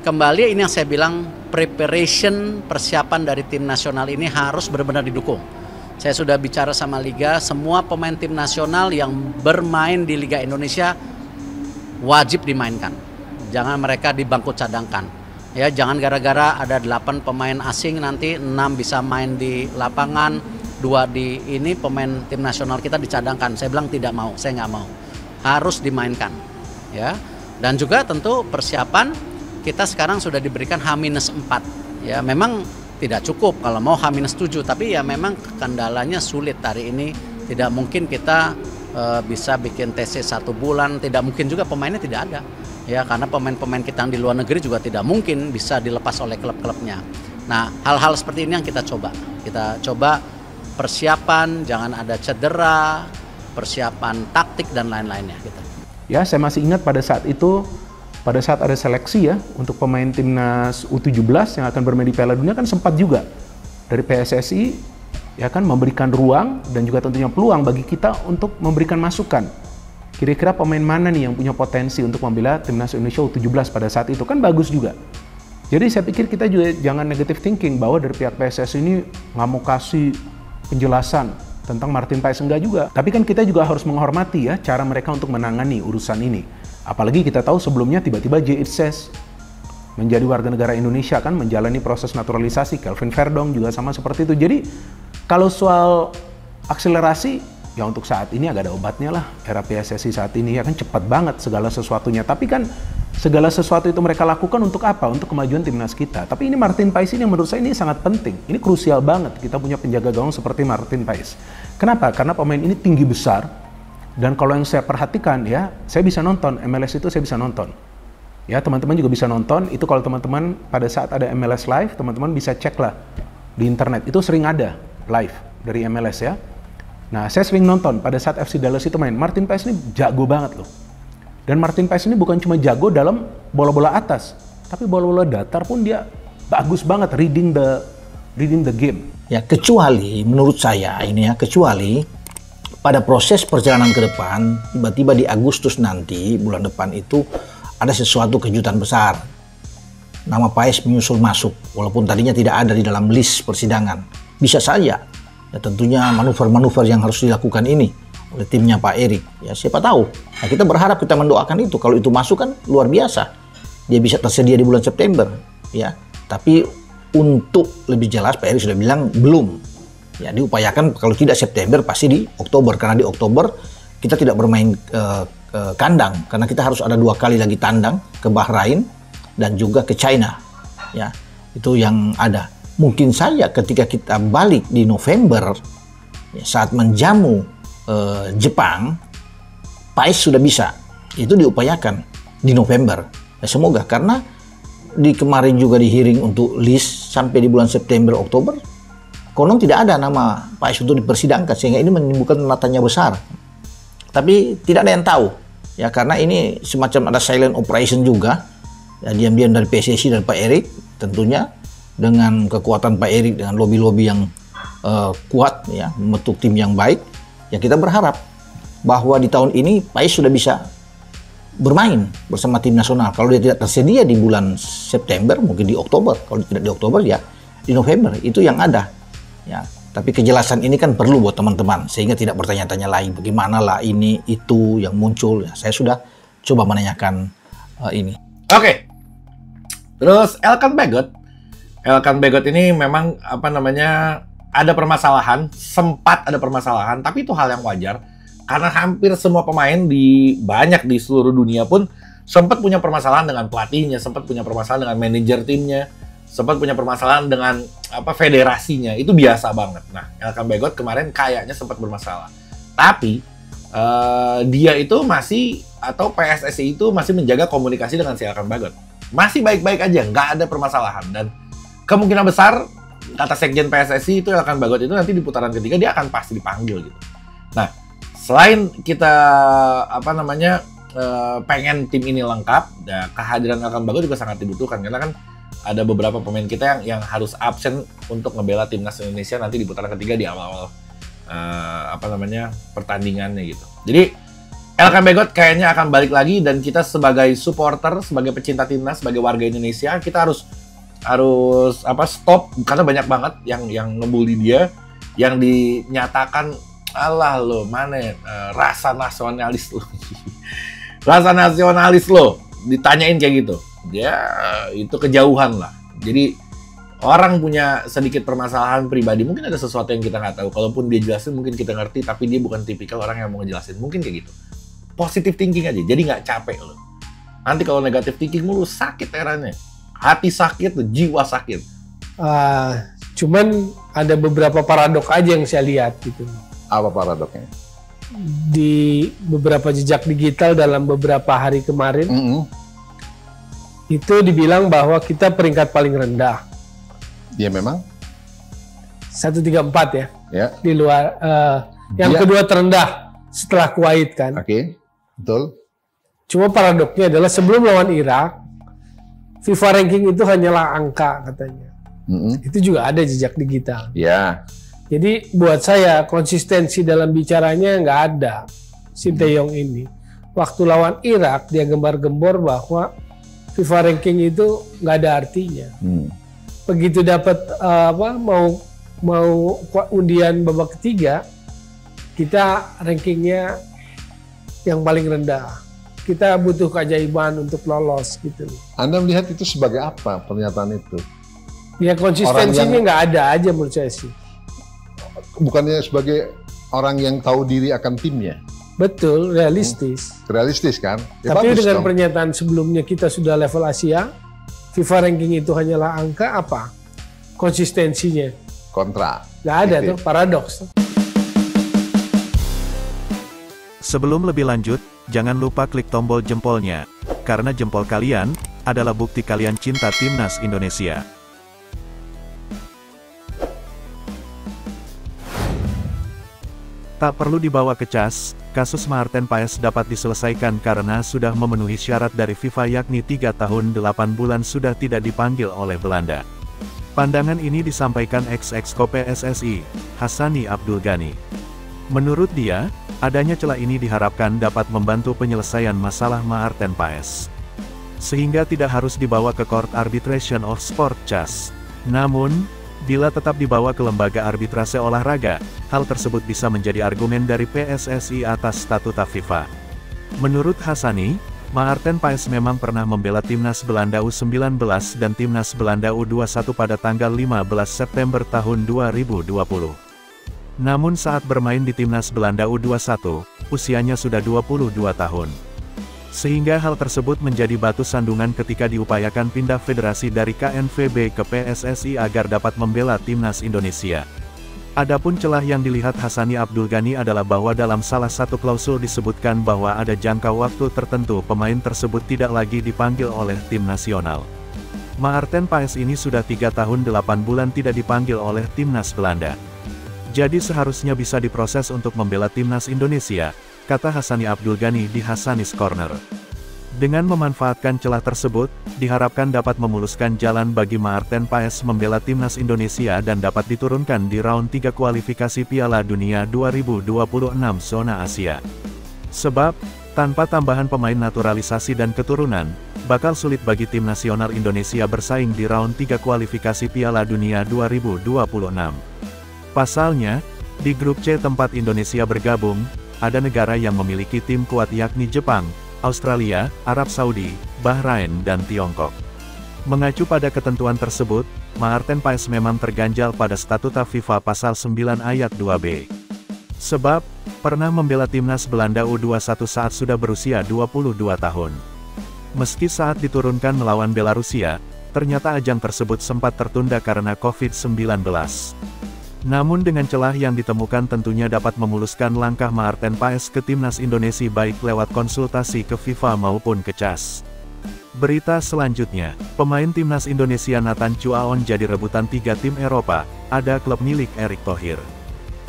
kembali ini yang saya bilang, preparation, persiapan dari tim nasional ini harus benar-benar didukung. Saya sudah bicara sama Liga, semua pemain tim nasional yang bermain di Liga Indonesia wajib dimainkan. Jangan mereka di bangku cadangkan. Ya, jangan gara-gara ada 8 pemain asing nanti 6 bisa main di lapangan, 2 di ini pemain tim nasional kita dicadangkan. Saya bilang tidak mau, saya nggak mau. Harus dimainkan. Ya. Dan juga tentu persiapan kita sekarang sudah diberikan H-4. Ya, memang tidak cukup kalau mau H-7, tapi ya memang kendalanya sulit hari ini. Tidak mungkin kita bisa bikin TC 1 bulan, tidak mungkin juga pemainnya tidak ada. Ya, karena pemain-pemain kita yang di luar negeri juga tidak mungkin bisa dilepas oleh klub-klubnya. Nah, hal-hal seperti ini yang kita coba. Kita coba persiapan, jangan ada cedera, persiapan taktik dan lain-lainnya gitu. Ya, saya masih ingat pada saat itu, pada saat ada seleksi ya untuk pemain timnas U17 yang akan bermain di Piala Dunia kan sempat juga dari PSSI ya kan memberikan ruang dan juga tentunya peluang bagi kita untuk memberikan masukan. Kira-kira pemain mana nih yang punya potensi untuk membela timnas Indonesia U17 pada saat itu, kan bagus juga. Jadi saya pikir kita juga jangan negative thinking bahwa dari pihak PSSI ini nggak mau kasih penjelasan tentang Martin Paes, enggak juga. Tapi kan kita juga harus menghormati ya cara mereka untuk menangani urusan ini. Apalagi kita tahu sebelumnya tiba-tiba J. Itzes menjadi warga negara Indonesia kan, menjalani proses naturalisasi. Kelvin Verdong juga sama seperti itu. Jadi kalau soal akselerasi, ya untuk saat ini agak ada obatnya lah. Era PSSI saat ini ya kan cepat banget segala sesuatunya. Tapi kan segala sesuatu itu mereka lakukan untuk apa? Untuk kemajuan timnas kita. Tapi ini Martin Paes ini yang menurut saya ini sangat penting. Ini krusial banget kita punya penjaga gawang seperti Martin Paes. Kenapa? Karena pemain ini tinggi besar. Dan kalau yang saya perhatikan ya, saya bisa nonton MLS itu, saya bisa nonton. Ya, teman-teman juga bisa nonton. Itu kalau teman-teman pada saat ada MLS live, teman-teman bisa cek lah di internet. Itu sering ada live dari MLS ya. Nah, saya sering nonton pada saat FC Dallas itu main. Martin Paes ini jago banget loh. Dan Martin Paes ini bukan cuma jago dalam bola-bola atas, tapi bola-bola datar pun dia bagus banget reading the game. Ya, kecuali menurut saya ini ya, kecuali pada proses perjalanan ke depan, tiba-tiba di Agustus nanti, bulan depan itu, ada sesuatu kejutan besar. Nama Paes menyusul masuk, walaupun tadinya tidak ada di dalam list persidangan. Bisa saja, ya tentunya manuver-manuver yang harus dilakukan ini oleh timnya Pak Erik. Ya siapa tahu, nah, kita berharap, kita mendoakan itu. Kalau itu masuk kan luar biasa. Dia bisa tersedia di bulan September. Ya, tapi untuk lebih jelas, Pak Erik sudah bilang belum. Ya, diupayakan kalau tidak September pasti di Oktober, karena di Oktober kita tidak bermain kandang, karena kita harus ada 2 kali lagi tandang ke Bahrain dan juga ke China. Ya, itu yang ada. Mungkin saja ketika kita balik di November ya, saat menjamu Jepang, Paes sudah bisa. Itu diupayakan di November. Ya, semoga, karena di kemarin juga di hearing untuk list sampai di bulan September Oktober konon tidak ada nama Paes untuk dipersidangkan, sehingga ini menimbulkan tanda tanya besar. Tapi tidak ada yang tahu, ya karena ini semacam ada silent operation juga, ya, diam-diam dari PSSI dan Pak Erik, tentunya dengan kekuatan Pak Erik, dengan lobby-lobby yang kuat, ya membentuk tim yang baik. Ya kita berharap bahwa di tahun ini Paes sudah bisa bermain bersama tim nasional. Kalau dia tidak tersedia di bulan September, mungkin di Oktober. Kalau tidak di Oktober, ya di November. Itu yang ada. Ya, tapi kejelasan ini kan perlu buat teman-teman, sehingga tidak bertanya-tanya lagi bagaimana lah ini itu yang muncul. Ya, saya sudah coba menanyakan ini. Oke. Terus Elkan Bagot ini memang apa namanya ada permasalahan, sempat ada permasalahan, tapi itu hal yang wajar karena hampir semua pemain banyak di seluruh dunia pun sempat punya permasalahan dengan pelatihnya, sempat punya permasalahan dengan manajer timnya, sempat punya permasalahan dengan federasinya. Itu biasa banget. Nah, Elkan Bagot kemarin kayaknya sempat bermasalah. Tapi dia itu masih, atau PSSI itu masih menjaga komunikasi dengan si Elkan Bagot. Masih baik-baik aja, nggak ada permasalahan. Dan kemungkinan besar, kata Sekjen PSSI itu Elkan Bagot itu nanti di putaran ketiga dia akan pasti dipanggil gitu. Nah, selain kita pengen tim ini lengkap, ya, kehadiran Elkan Bagot juga sangat dibutuhkan karena kan ada beberapa pemain kita yang harus absen untuk ngebela timnas Indonesia nanti di putaran ketiga di awal-awal pertandingannya gitu. Jadi Elkan Bagot kayaknya akan balik lagi, dan kita sebagai supporter, sebagai pecinta timnas, sebagai warga Indonesia, kita harus stop, karena banyak banget yang ngebully dia, yang dinyatakan alah lo mana rasa nasionalis lo. Rasa nasionalis lo ditanyain kayak gitu. Ya itu kejauhan lah. Jadi orang punya sedikit permasalahan pribadi, mungkin ada sesuatu yang kita nggak tahu. Kalaupun dia jelasin mungkin kita ngerti, tapi dia bukan tipikal orang yang mau ngejelasin. Mungkin kayak gitu. Positive thinking aja, jadi nggak capek lo. Nanti kalau negatif thinking mulu sakit eranya. Hati sakit, jiwa sakit. Cuman ada beberapa paradok aja yang saya lihat gitu. Apa paradoknya? Di beberapa jejak digital dalam beberapa hari kemarin, itu dibilang bahwa kita peringkat paling rendah. Ya memang. 134 ya. Ya. Di luar, yang kedua terendah setelah Kuwait kan. Oke, betul. Cuma paradoknya adalah sebelum lawan Irak, FIFA ranking itu hanyalah angka katanya. Itu juga ada jejak digital. Ya. Jadi buat saya konsistensi dalam bicaranya nggak ada Sinteyong ini. Waktu lawan Irak dia gembar-gembor bahwa FIFA ranking itu nggak ada artinya. Begitu dapat mau undian babak ketiga, kita rankingnya yang paling rendah. Kita butuh keajaiban untuk lolos gitu. Anda melihat itu sebagai apa pernyataan itu? Ya konsistensinya nggak ada aja menurut saya sih. Bukannya sebagai orang yang tahu diri akan timnya? Betul, realistis. Realistis kan? Ya tapi bagus dengan dong. pernyataan sebelumnya kita sudah level Asia, FIFA ranking itu hanyalah angka, apa? Konsistensinya. Kontra. Nggak ada tuh, paradoks. Sebelum lebih lanjut, jangan lupa klik tombol jempolnya, karena jempol kalian adalah bukti kalian cinta timnas Indonesia. Tak perlu dibawa ke cas, kasus Maarten Paes dapat diselesaikan karena sudah memenuhi syarat dari FIFA, yakni 3 tahun 8 bulan sudah tidak dipanggil oleh Belanda. Pandangan ini disampaikan ex-exco PSSI, Hassani Abdul Ghani. Menurut dia, adanya celah ini diharapkan dapat membantu penyelesaian masalah Maarten Paes, sehingga tidak harus dibawa ke Court Arbitration of Sport (CAS). Namun, bila tetap dibawa ke lembaga arbitrase olahraga, hal tersebut bisa menjadi argumen dari PSSI atas statuta FIFA. Menurut Hassani, Maarten Paes memang pernah membela timnas Belanda U19 dan timnas Belanda U21 pada tanggal 15 September tahun 2020. Namun saat bermain di timnas Belanda U21, usianya sudah 22 tahun. Sehingga hal tersebut menjadi batu sandungan ketika diupayakan pindah federasi dari KNVB ke PSSI agar dapat membela timnas Indonesia. Adapun celah yang dilihat Hassani Abdul Ghani adalah bahwa dalam salah satu klausul disebutkan bahwa ada jangka waktu tertentu pemain tersebut tidak lagi dipanggil oleh tim nasional. Maarten Paes ini sudah 3 tahun 8 bulan tidak dipanggil oleh timnas Belanda. Jadi seharusnya bisa diproses untuk membela timnas Indonesia, kata Hassani Abdul Ghani di Hassanis Corner. Dengan memanfaatkan celah tersebut, diharapkan dapat memuluskan jalan bagi Maarten Paes membela timnas Indonesia dan dapat diturunkan di round 3 kualifikasi Piala Dunia 2026 zona Asia. Sebab, tanpa tambahan pemain naturalisasi dan keturunan, bakal sulit bagi tim nasional Indonesia bersaing di round 3 kualifikasi Piala Dunia 2026. Pasalnya, di grup C tempat Indonesia bergabung, ada negara yang memiliki tim kuat yakni Jepang, Australia, Arab Saudi, Bahrain, dan Tiongkok. Mengacu pada ketentuan tersebut, Maarten Paes memang terganjal pada statuta FIFA pasal 9 ayat 2b. Sebab, pernah membela timnas Belanda U21 saat sudah berusia 22 tahun. Meski saat diturunkan melawan Belarusia, ternyata ajang tersebut sempat tertunda karena COVID-19. Namun dengan celah yang ditemukan tentunya dapat memuluskan langkah Maarten Paes ke timnas Indonesia baik lewat konsultasi ke FIFA maupun ke CAS. Berita selanjutnya, pemain timnas Indonesia Nathan Chuaon jadi rebutan 3 tim Eropa, ada klub milik Erick Thohir.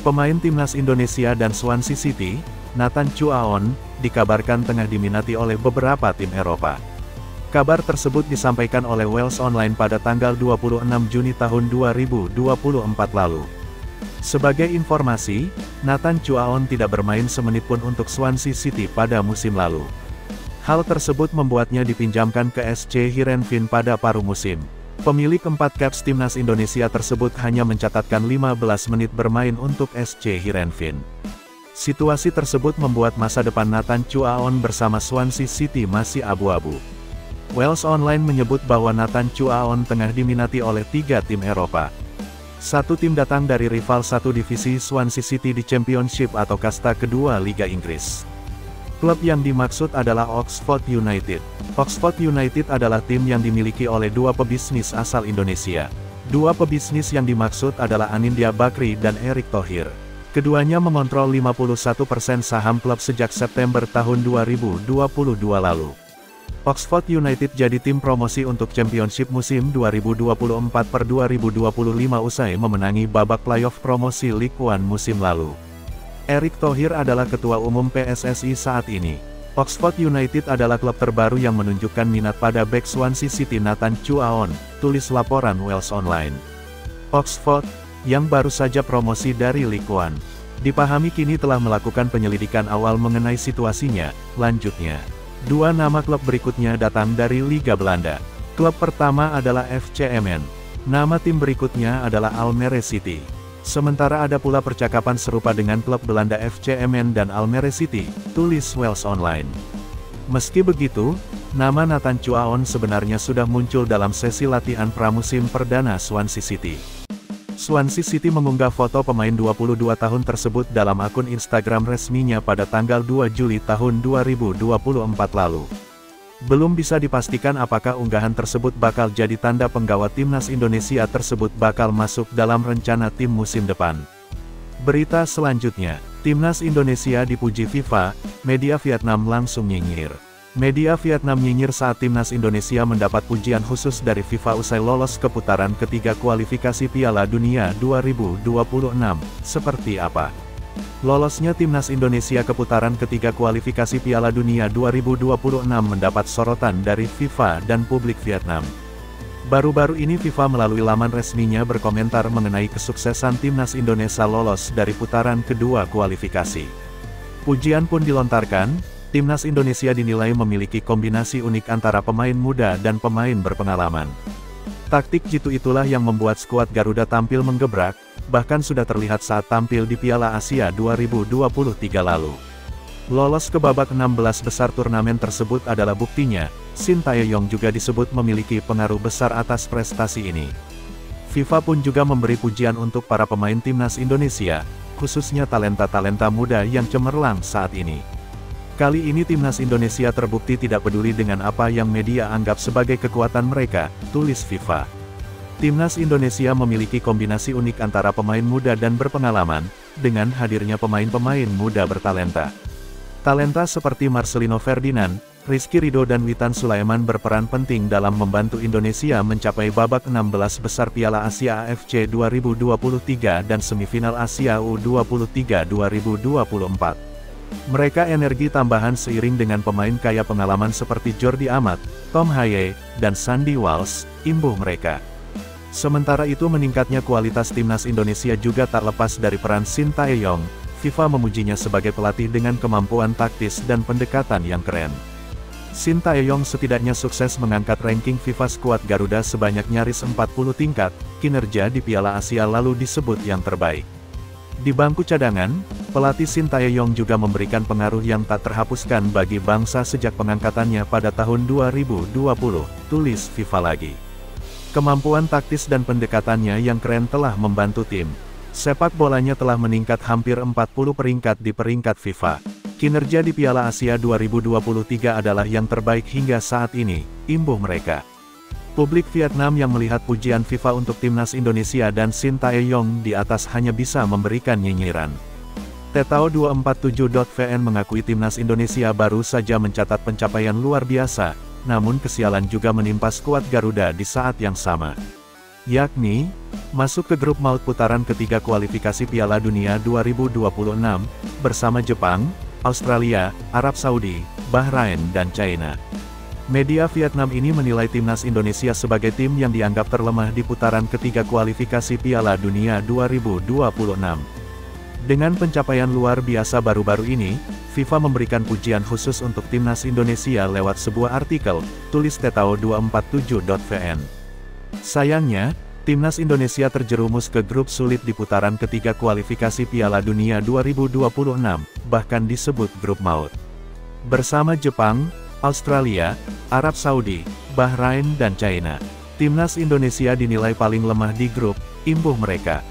Pemain timnas Indonesia dan Swansea City, Nathan Chuaon, dikabarkan tengah diminati oleh beberapa tim Eropa. Kabar tersebut disampaikan oleh Wales Online pada tanggal 26 Juni tahun 2024 lalu. Sebagai informasi, Nathan Chuaon tidak bermain semenit pun untuk Swansea City pada musim lalu. Hal tersebut membuatnya dipinjamkan ke SC Heerenveen pada paruh musim. Pemilik 4 caps timnas Indonesia tersebut hanya mencatatkan 15 menit bermain untuk SC Heerenveen. Situasi tersebut membuat masa depan Nathan Chuaon bersama Swansea City masih abu-abu. Wales Online menyebut bahwa Nathan Chuaon tengah diminati oleh 3 tim Eropa. Satu tim datang dari rival satu divisi Swansea City di Championship atau kasta kedua Liga Inggris. Klub yang dimaksud adalah Oxford United. Oxford United adalah tim yang dimiliki oleh 2 pebisnis asal Indonesia. 2 pebisnis yang dimaksud adalah Anindya Bakri dan Erick Thohir. Keduanya mengontrol 51% saham klub sejak September tahun 2022 lalu. Oxford United jadi tim promosi untuk Championship musim 2024-2025 usai memenangi babak playoff promosi League One musim lalu. Erick Thohir adalah ketua umum PSSI saat ini. Oxford United adalah klub terbaru yang menunjukkan minat pada bek Swansea City Nathan Chuaon, tulis laporan Wales Online. Oxford, yang baru saja promosi dari League One, dipahami kini telah melakukan penyelidikan awal mengenai situasinya. Lanjutnya, 2 nama klub berikutnya datang dari Liga Belanda. Klub pertama adalah FC Emmen. Nama tim berikutnya adalah Almere City. Sementara ada pula percakapan serupa dengan klub Belanda FC Emmen dan Almere City, tulis Wales Online. Meski begitu, nama Nathan Chuaon sebenarnya sudah muncul dalam sesi latihan pramusim perdana Swansea City. Swansea City mengunggah foto pemain 22 tahun tersebut dalam akun Instagram resminya pada tanggal 2 Juli tahun 2024 lalu. Belum bisa dipastikan apakah unggahan tersebut bakal jadi tanda penggawa timnas Indonesia tersebut bakal masuk dalam rencana tim musim depan. Berita selanjutnya, timnas Indonesia dipuji FIFA, media Vietnam langsung nyinyir. Media Vietnam nyinyir saat timnas Indonesia mendapat pujian khusus dari FIFA usai lolos ke putaran ketiga kualifikasi Piala Dunia 2026. Seperti apa? Lolosnya timnas Indonesia ke putaran ketiga kualifikasi Piala Dunia 2026 mendapat sorotan dari FIFA dan publik Vietnam. Baru-baru ini FIFA melalui laman resminya berkomentar mengenai kesuksesan timnas Indonesia lolos dari putaran kedua kualifikasi. Pujian pun dilontarkan. Timnas Indonesia dinilai memiliki kombinasi unik antara pemain muda dan pemain berpengalaman. Taktik jitu itulah yang membuat skuad Garuda tampil menggebrak, bahkan sudah terlihat saat tampil di Piala Asia 2023 lalu. Lolos ke babak 16 besar turnamen tersebut adalah buktinya. Shin Tae-yong juga disebut memiliki pengaruh besar atas prestasi ini. FIFA pun juga memberi pujian untuk para pemain timnas Indonesia, khususnya talenta-talenta muda yang cemerlang saat ini. Kali ini timnas Indonesia terbukti tidak peduli dengan apa yang media anggap sebagai kekuatan mereka, tulis FIFA. Timnas Indonesia memiliki kombinasi unik antara pemain muda dan berpengalaman, dengan hadirnya pemain-pemain muda bertalenta. Talenta seperti Marcelino Ferdinand, Rizky Ridho dan Witan Sulaiman berperan penting dalam membantu Indonesia mencapai babak 16 besar Piala Asia AFC 2023 dan semifinal Asia U23 2024. Mereka energi tambahan seiring dengan pemain kaya pengalaman seperti Jordi Amat, Tom Haye, dan Sandy Walsh, imbuh mereka. Sementara itu meningkatnya kualitas timnas Indonesia juga tak lepas dari peran Shin Tae-yong. FIFA memujinya sebagai pelatih dengan kemampuan taktis dan pendekatan yang keren. Shin Tae-yong setidaknya sukses mengangkat ranking FIFA skuad Garuda sebanyak nyaris 40 tingkat, kinerja di Piala Asia lalu disebut yang terbaik. Di bangku cadangan, pelatih Shin Tae-yong juga memberikan pengaruh yang tak terhapuskan bagi bangsa sejak pengangkatannya pada tahun 2020, tulis FIFA lagi. Kemampuan taktis dan pendekatannya yang keren telah membantu tim sepak bolanya telah meningkat hampir 40 peringkat di peringkat FIFA. Kinerja di Piala Asia 2023 adalah yang terbaik hingga saat ini, imbuh mereka. Publik Vietnam yang melihat pujian FIFA untuk timnas Indonesia dan Shin Tae-yong di atas hanya bisa memberikan nyinyiran. Tetao247.vn mengakui timnas Indonesia baru saja mencatat pencapaian luar biasa, namun kesialan juga menimpa skuad Garuda di saat yang sama. Yakni, masuk ke grup maut putaran ketiga kualifikasi Piala Dunia 2026, bersama Jepang, Australia, Arab Saudi, Bahrain dan China. Media Vietnam ini menilai timnas Indonesia sebagai tim yang dianggap terlemah di putaran ketiga kualifikasi Piala Dunia 2026. Dengan pencapaian luar biasa baru-baru ini, FIFA memberikan pujian khusus untuk timnas Indonesia lewat sebuah artikel, tulis Tetao247.vn. Sayangnya, timnas Indonesia terjerumus ke grup sulit di putaran ketiga kualifikasi Piala Dunia 2026, bahkan disebut grup maut. Bersama Jepang, Australia, Arab Saudi, Bahrain dan China, timnas Indonesia dinilai paling lemah di grup, imbuh mereka.